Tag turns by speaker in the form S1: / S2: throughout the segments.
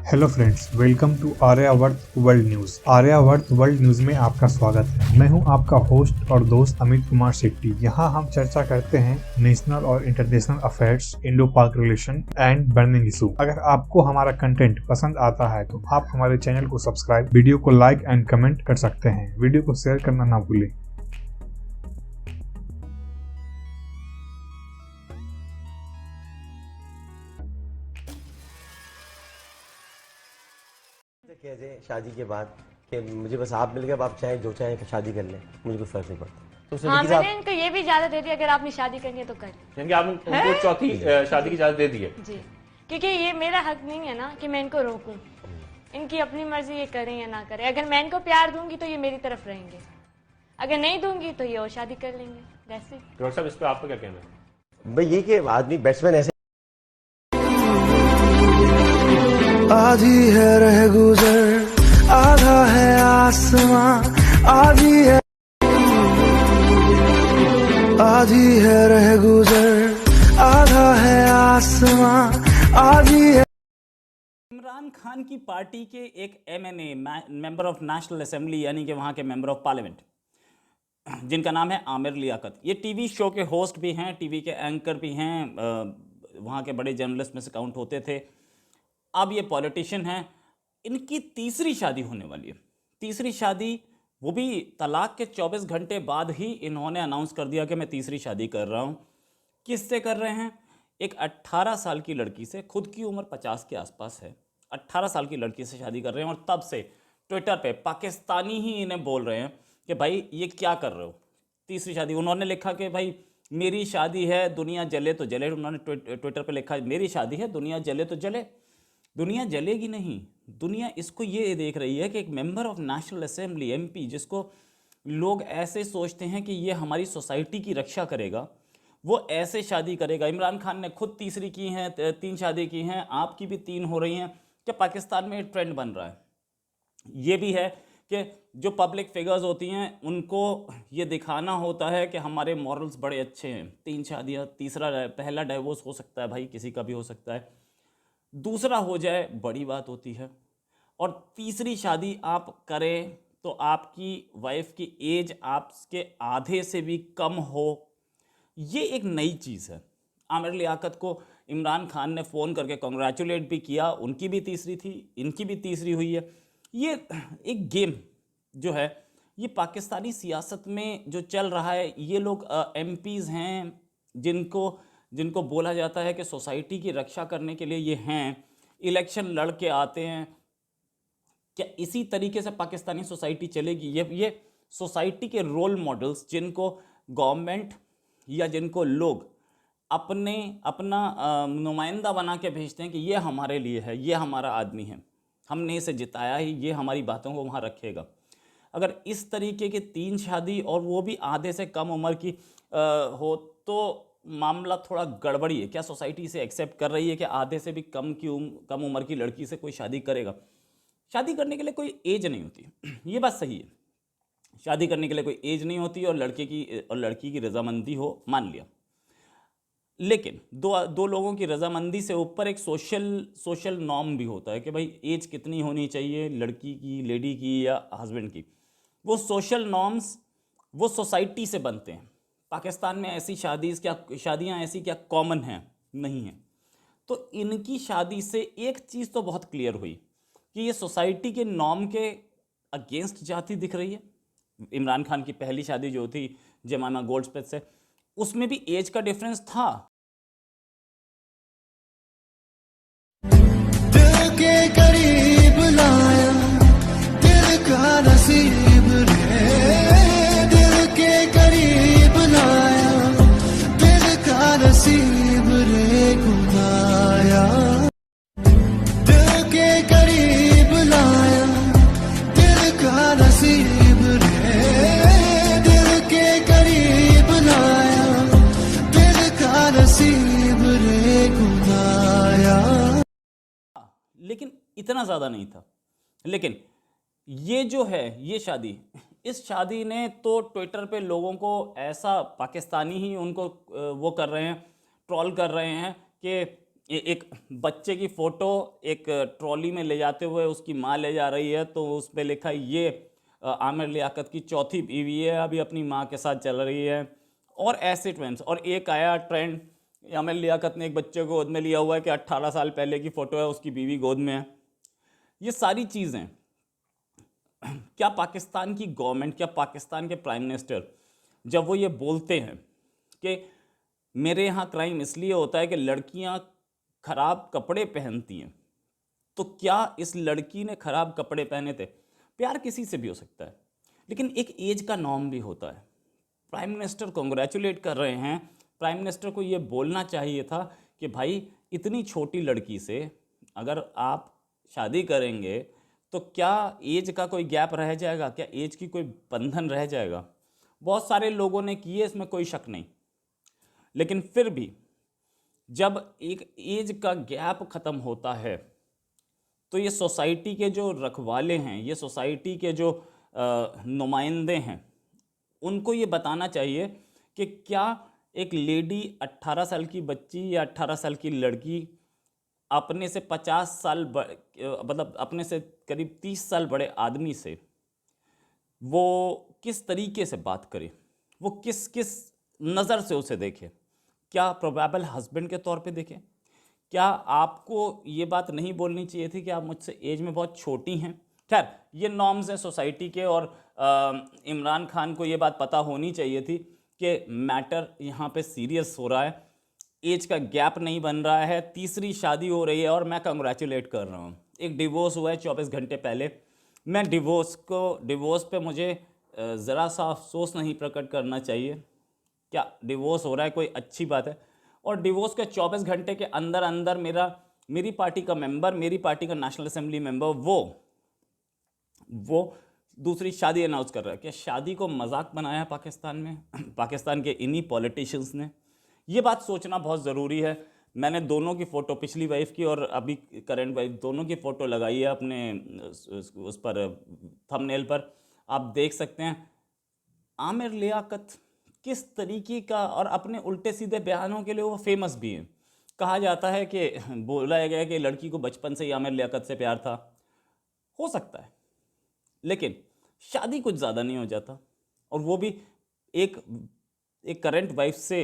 S1: Hello friends, welcome to Aryavart world news. Aryavart world news में आपका स्वागत है। मैं हूं आपका होस्ट और दोस्त अमित कुमार शेट्टी। यहां हम चर्चा करते हैं नेशनल और इंटरनेशनल अफेयर्स, इंडो पाक रिलेशन एंड बर्निंग इशू। अगर आपको हमारा कंटेंट पसंद आता है तो आप हमारे चैनल को सब्सक्राइब, वीडियो को लाइक एंड कमेंट कर सकते हैं। वीडियो को शेयर करना ना भूलें।
S2: कहते हैं शादी के बाद कि मुझे बस आप मिल गए, अब आप चाहे जो चाहे शादी कर लें, मुझे कोई फर्क नहीं पड़ता। तो उसने
S3: हाँ,
S2: लिखी
S3: मैंने इनको ये भी इजाजत दे दी, अगर आपने शादी करनी है तो कर।
S4: यानी कि आपने उनको चौथी शादी की इजाजत दे दी है
S3: जी, क्योंकि ये मेरा हक नहीं है ना कि मैं इनको रोकूं। इनकी अपनी मर्जी, ये करें या ना करें। अगर मैं इनको प्यार दूंगी तो ये मेरी तरफ रहेंगे, अगर नहीं दूंगी तो ये और शादी कर लेंगे। वैसे
S4: डॉक्टर साहब, इस पे आपका क्या कहना है?
S2: भाई ये कि आदमी बैट्समैन ऐसे
S5: आधी है रह गुजर, आधा है आसमां, आधी है रह गुजर, आधा है आसमां, आधी है।
S6: इमरान खान की पार्टी के एक MNA, member of national assembly, यानी कि वहाँ के मेंबर ऑफ पार्लियामेंट, जिनका नाम है आमिर लियाकत, ये टीवी शो के होस्ट भी हैं, टीवी के एंकर भी हैं, वहाँ के बड़े जर्नलिस्ट में से काउंट होते थे। अब ये पॉलिटिशियन हैं। इनकी तीसरी शादी होने वाली है। तीसरी शादी, वो भी तलाक के 24 घंटे बाद ही इन्होंने अनाउंस कर दिया कि मैं तीसरी शादी कर रहा हूँ। किससे कर रहे हैं? एक 18 साल की लड़की से। खुद की उम्र 50 के आसपास है। 18 साल की लड़की से शादी कर रहे हैं और तब से ट्विटर पे पाकिस्तानी ही इन्हें बोल रहे हैं कि भाई ये क्या कर रहे हो, तीसरी शादी। उन्होंने लिखा कि भाई मेरी शादी है, दुनिया जले तो जले। उन्होंने ट्विटर पे लिखा मेरी शादी है, दुनिया जले तो जले। दुनिया जलेगी नहीं, दुनिया इसको ये देख रही है कि एक member of national assembly, MP, जिसको लोग ऐसे सोचते हैं कि ये हमारी सोसाइटी की रक्षा करेगा, वो ऐसे शादी करेगा। इमरान खान ने खुद तीसरी की हैं, 3 शादी की हैं, आपकी भी 3 हो रही हैं। क्या पाकिस्तान में ट्रेंड बन रहा है? ये भी है कि जो पब्लिक फिगर्स होती हैं उनको ये दिखाना होता है कि हमारे मॉरल्स बड़े अच्छे हैं। 3 शादियाँ, पहला डाइवोर्स हो सकता है भाई, किसी का भी हो सकता है, दूसरा हो जाए बड़ी बात होती है, और तीसरी शादी आप करें तो आपकी वाइफ की एज आपके आधे से भी कम हो। ये एक नई चीज़ है। आमिर लियाकत को इमरान खान ने फ़ोन करके कॉन्ग्रेचुलेट भी किया। उनकी भी तीसरी थी, इनकी भी तीसरी हुई है। ये एक गेम जो है, ये पाकिस्तानी सियासत में जो चल रहा है, ये लोग एमपीज़ हैं जिनको बोला जाता है कि सोसाइटी की रक्षा करने के लिए ये हैं, इलेक्शन लड़ के आते हैं। क्या इसी तरीके से पाकिस्तानी सोसाइटी चलेगी? ये सोसाइटी के रोल मॉडल्स जिनको गवर्नमेंट या जिनको लोग अपना नुमाइंदा बना के भेजते हैं कि ये हमारे लिए है, ये हमारा आदमी है, हमने इसे जिताया ही, ये हमारी बातों को वहाँ रखेगा। अगर इस तरीके की 3 शादी और वो भी आधे से कम उम्र की हो तो मामला थोड़ा गड़बड़ी है। क्या सोसाइटी इसे एक्सेप्ट कर रही है कि आधे से भी कम उम्र की लड़की से कोई शादी करेगा? शादी करने के लिए कोई एज नहीं होती, ये बात सही है। शादी करने के लिए कोई एज नहीं होती, और लड़की की रजामंदी हो, मान लिया। लेकिन दो लोगों की रजामंदी से ऊपर एक सोशल नॉर्म भी होता है कि भाई एज कितनी होनी चाहिए लड़की की, लेडी की या हस्बैंड की। वो सोशल नॉर्म्स वो सोसाइटी से बनते हैं। पाकिस्तान में ऐसी शादियाँ ऐसी क्या कॉमन हैं? नहीं हैं। तो इनकी शादी से एक चीज़ तो बहुत क्लियर हुई कि ये सोसाइटी के नॉर्म के अगेंस्ट जाती दिख रही है। इमरान खान की पहली शादी जो थी जमाना गोल्डस्मिथ से, उसमें भी एज का डिफरेंस था।
S5: दिल के करीब लाया, दिल का नसीब रे, दिल के करीब लाया, दिल का नसीब रे गुनाया। दिल के करीब लाया, दिल का नसीब रे, दिल के करीब लाया, दिल का नसीब रे गुनाया।
S6: लेकिन इतना ज़्यादा नहीं था। लेकिन ये जो है, ये शादी, इस शादी ने तो ट्विटर पे लोगों को ऐसा, पाकिस्तानी ही उनको वो कर रहे हैं, ट्रोल कर रहे हैं कि एक बच्चे की फ़ोटो एक ट्रॉली में ले जाते हुए उसकी माँ ले जा रही है, तो उस पर लिखा ये आमिर लियाकत की चौथी बीवी है, अभी अपनी माँ के साथ चल रही है। और ऐसे ट्रेंड्स, और एक आया ट्रेंड, आमिर लियाकत ने एक बच्चे को गोद में लिया हुआ है कि 18 साल पहले की फ़ोटो है, उसकी बीवी गोद में है। ये सारी चीज़ें, क्या पाकिस्तान की गवर्नमेंट, क्या पाकिस्तान के प्राइम मिनिस्टर जब वो ये बोलते हैं कि मेरे यहाँ क्राइम इसलिए होता है कि लड़कियाँ खराब कपड़े पहनती हैं, तो क्या इस लड़की ने खराब कपड़े पहने थे? प्यार किसी से भी हो सकता है, लेकिन एक एज का नॉर्म भी होता है। प्राइम मिनिस्टर कॉन्ग्रेचुलेट कर रहे हैं, प्राइम मिनिस्टर को ये बोलना चाहिए था कि भाई इतनी छोटी लड़की से अगर आप शादी करेंगे तो क्या एज का कोई गैप रह जाएगा, क्या एज की कोई बंधन रह जाएगा? बहुत सारे लोगों ने किए, इसमें कोई शक नहीं, लेकिन फिर भी जब एक एज का गैप ख़त्म होता है तो ये सोसाइटी के जो रखवाले हैं, ये सोसाइटी के जो नुमाइंदे हैं, उनको ये बताना चाहिए कि क्या एक लेडी 18 साल की बच्ची या 18 साल की लड़की अपने से 50 साल मतलब अपने से करीब 30 साल बड़े आदमी से वो किस तरीके से बात करे, वो किस किस नज़र से उसे देखे? क्या प्रोबेबल हस्बैंड के तौर पे देखें? क्या आपको ये बात नहीं बोलनी चाहिए थी कि आप मुझसे एज में बहुत छोटी हैं? खैर, ये नॉर्म्स हैं सोसाइटी के, और इमरान खान को ये बात पता होनी चाहिए थी कि मैटर यहाँ पे सीरियस हो रहा है, एज का गैप नहीं बन रहा है, तीसरी शादी हो रही है। और मैं कंग्रेचुलेट कर रहा हूँ, एक डिवोर्स हुआ है 24 घंटे पहले। मैं डिवोर्स पे मुझे ज़रा सा अफसोस नहीं प्रकट करना चाहिए। क्या डिवोर्स हो रहा है कोई अच्छी बात है? और डिवोर्स के 24 घंटे के अंदर अंदर मेरी पार्टी का मेंबर, मेरी पार्टी का नेशनल असेंबली मेंबर वो दूसरी शादी अनाउंस कर रहा है। क्या शादी को मजाक बनाया है पाकिस्तान में, पाकिस्तान के इन्हीं पॉलिटिशियंस ने? ये बात सोचना बहुत ज़रूरी है। मैंने दोनों की फ़ोटो, पिछली वाइफ की और अभी करंट वाइफ, दोनों की फ़ोटो लगाई है अपने उस पर थंबनेल पर, आप देख सकते हैं। आमिर लियाकत किस तरीके का, और अपने उल्टे सीधे बयानों के लिए वो फेमस भी हैं। कहा जाता है कि बोला गया कि लड़की को बचपन से ही आमिर लियाकत से प्यार था। हो सकता है, लेकिन शादी कुछ ज़्यादा नहीं हो जाता, और वो भी एक करंट वाइफ से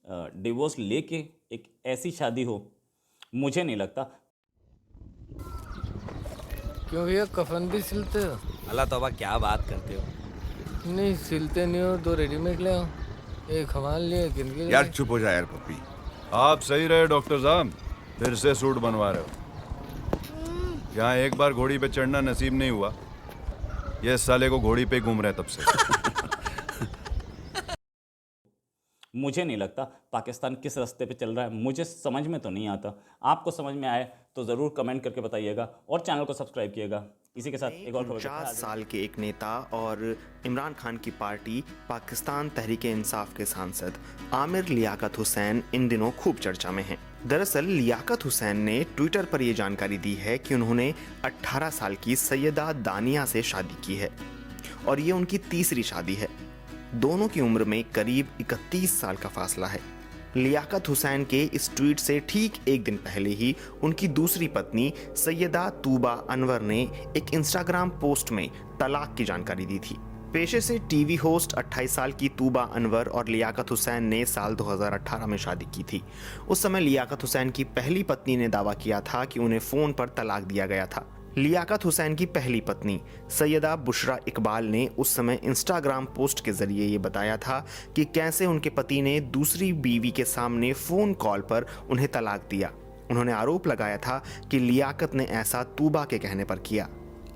S6: डिवोर्स लेके एक ऐसी शादी हो, मुझे नहीं लगता।
S7: क्यों भैया, कफन भी सिलते हो?
S8: अल्लाह तौबा, क्या बात करते हो?
S7: नहीं, सिलते नहीं हो तो रेडीमेड ले आओ। एक हमारे लिए, किनके लिए?
S9: यार चुप हो जाए यार पप्पी। आप सही रहे डॉक्टर साहब, फिर से सूट बनवा रहे हो। यहाँ एक बार घोड़ी पे चढ़ना नसीब नहीं हुआ, ये साले को घोड़ी पे घूम रहे तब से।
S6: मुझे नहीं लगता पाकिस्तान किस रास्ते पे चल रहा है, मुझे समझ में तो नहीं आता। आपको समझ में आए तो ज़रूर कमेंट करके बताइएगा और चैनल को सब्सक्राइब कीजिएगा। इसी के साथ एक और
S10: 50 साल के एक नेता और इमरान खान की पार्टी पाकिस्तान तहरीक इंसाफ के सांसद आमिर लियाकत हुसैन इन दिनों खूब चर्चा में हैं। दरअसल लियाकत हुसैन ने ट्विटर पर यह जानकारी दी है कि उन्होंने 18 साल की सैयदा दानिया से शादी की है और ये उनकी तीसरी शादी है। दोनों की उम्र में करीब 31 साल का फासला है। लियाकत हुसैन के इस ट्वीट से ठीक एक दिन पहले ही उनकी दूसरी पत्नी सैयदा तूबा अनवर ने एक इंस्टाग्राम पोस्ट में तलाक की जानकारी दी थी। पेशे से टीवी होस्ट 28 साल की तूबा अनवर और लियाकत हुसैन ने साल 2018 में शादी की थी। उस समय लियाकत हुसैन की पहली पत्नी ने दावा किया था कि उन्हें फ़ोन पर तलाक दिया गया था। लियाकत हुसैन की पहली पत्नी सैयदा बुशरा इकबाल ने उस समय इंस्टाग्राम पोस्ट के जरिए ये बताया था कि कैसे उनके पति ने दूसरी बीवी के सामने फ़ोन कॉल पर उन्हें तलाक दिया। उन्होंने आरोप लगाया था कि लियाकत ने ऐसा तूबा के कहने पर किया।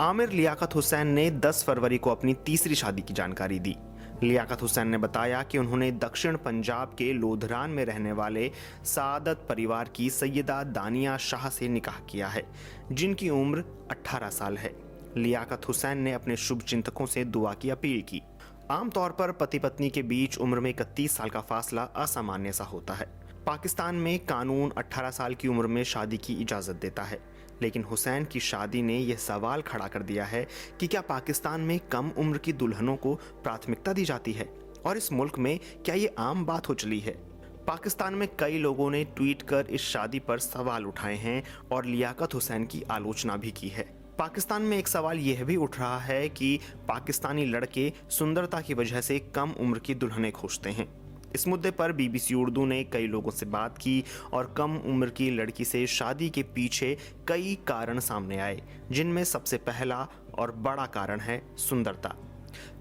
S10: आमिर लियाकत हुसैन ने 10 फरवरी को अपनी तीसरी शादी की जानकारी दी। लियाकत हुसैन ने बताया कि उन्होंने दक्षिण पंजाब के लोधरान में रहने वाले सादत परिवार की सैयदा दानिया शाह से निकाह किया है, जिनकी उम्र 18 साल है। लियाकत हुसैन ने अपने शुभचिंतकों से दुआ की अपील की। आमतौर पर पति पत्नी के बीच उम्र में 31 साल का फासला असामान्य सा होता है। पाकिस्तान में कानून 18 साल की उम्र में शादी की इजाज़त देता है, लेकिन हुसैन की शादी ने यह सवाल खड़ा कर दिया है कि क्या पाकिस्तान में कम उम्र की दुल्हनों को प्राथमिकता दी जाती है और इस मुल्क में क्या ये आम बात हो चली है। पाकिस्तान में कई लोगों ने ट्वीट कर इस शादी पर सवाल उठाए हैं और लियाकत हुसैन की आलोचना भी की है। पाकिस्तान में एक सवाल यह भी उठ रहा है कि पाकिस्तानी लड़के सुंदरता की वजह से कम उम्र की दुल्हनें खोजते हैं। इस मुद्दे पर बीबीसी उर्दू ने कई लोगों से बात की और कम उम्र की लड़की से शादी के पीछे कई कारण सामने आए, जिनमें सबसे पहला और बड़ा कारण है सुंदरता।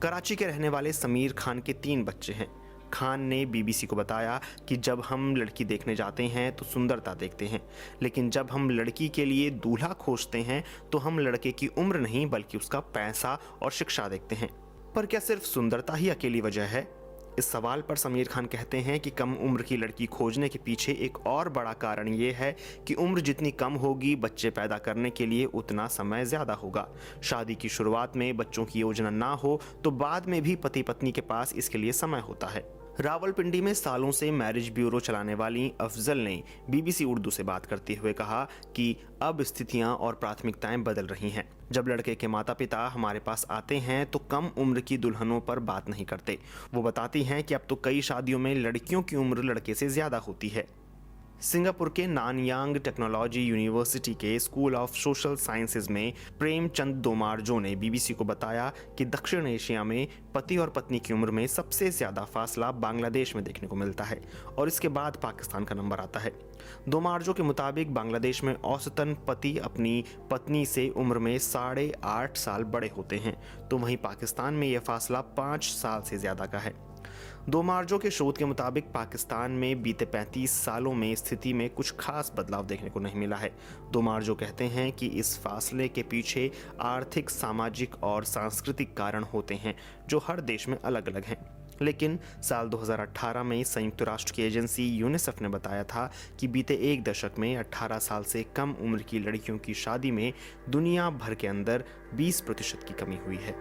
S10: कराची के रहने वाले समीर खान के 3 बच्चे हैं। खान ने बीबीसी को बताया कि जब हम लड़की देखने जाते हैं तो सुंदरता देखते हैं, लेकिन जब हम लड़की के लिए दूल्हा खोजते हैं तो हम लड़के की उम्र नहीं बल्कि उसका पैसा और शिक्षा देखते हैं। पर क्या सिर्फ सुंदरता ही अकेली वजह है? इस सवाल पर समीर खान कहते हैं कि कम उम्र की लड़की खोजने के पीछे एक और बड़ा कारण ये है कि उम्र जितनी कम होगी, बच्चे पैदा करने के लिए उतना समय ज़्यादा होगा। शादी की शुरुआत में बच्चों की योजना ना हो तो बाद में भी पति पत्नी के पास इसके लिए समय होता है। रावलपिंडी में सालों से मैरिज ब्यूरो चलाने वाली अफजल ने बीबीसी उर्दू से बात करते हुए कहा कि अब स्थितियां और प्राथमिकताएं बदल रही हैं। जब लड़के के माता पिता हमारे पास आते हैं तो कम उम्र की दुल्हनों पर बात नहीं करते। वो बताती हैं कि अब तो कई शादियों में लड़कियों की उम्र लड़के से ज़्यादा होती है। सिंगापुर के नानयांग टेक्नोलॉजी यूनिवर्सिटी के स्कूल ऑफ सोशल साइंसेज में प्रेमचंद दोमारजो ने बीबीसी को बताया कि दक्षिण एशिया में पति और पत्नी की उम्र में सबसे ज़्यादा फासला बांग्लादेश में देखने को मिलता है और इसके बाद पाकिस्तान का नंबर आता है। दोमारजो के मुताबिक बांग्लादेश में औसतन पति अपनी पत्नी से उम्र में 8.5 साल बड़े होते हैं, तो वहीं पाकिस्तान में यह फासला 5 साल से ज़्यादा का है। दोमारजो के शोध के मुताबिक पाकिस्तान में बीते 35 सालों में स्थिति में कुछ खास बदलाव देखने को नहीं मिला है। दोमारजो कहते हैं कि इस फासले के पीछे आर्थिक, सामाजिक और सांस्कृतिक कारण होते हैं जो हर देश में अलग अलग हैं। लेकिन साल 2018 में संयुक्त राष्ट्र की एजेंसी यूनिसेफ ने बताया था कि बीते 1 दशक में 18 साल से कम उम्र की लड़कियों की शादी में दुनिया भर के अंदर 20% की कमी हुई है।